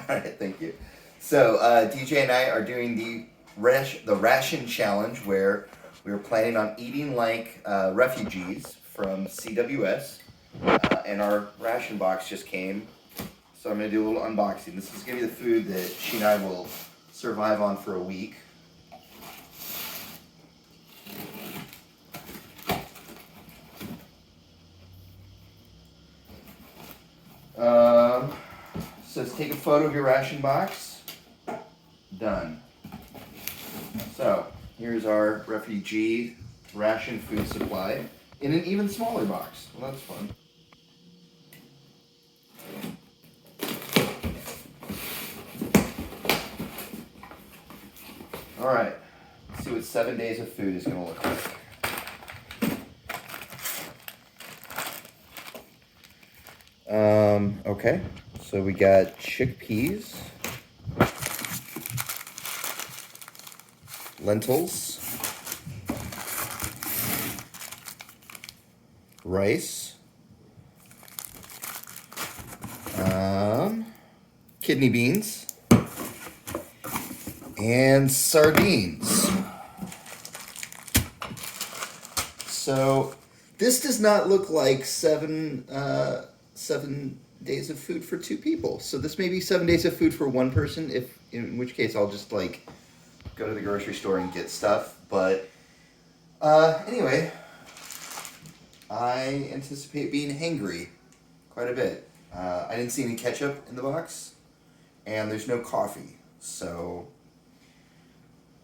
right, thank you. So DJ and I are doing the ration challenge, where we were planning on eating like refugees from CWS, and our ration box just came. So I'm gonna do a little unboxing. This is gonna be the food that she and I will survive on for a week. Says take a photo of your ration box. Done. So here's our refugee ration food supply in an even smaller box. Well, that's fun. All right, let's see what 7 days of food is going to look like. Okay, so we got chickpeas, lentils, rice, kidney beans, and sardines. So this does not look like seven days of food for two people. So this may be 7 days of food for one person, if in which case I'll just like go to the grocery store and get stuff. But anyway, I anticipate being hangry quite a bit. I didn't see any ketchup in the box, and there's no coffee, so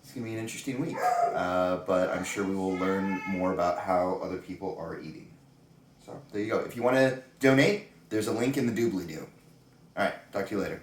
it's gonna be an interesting week. But I'm sure we will learn more about how other people are eating. So there you go. If you want to donate, there's a link in the doobly-doo. All right, talk to you later.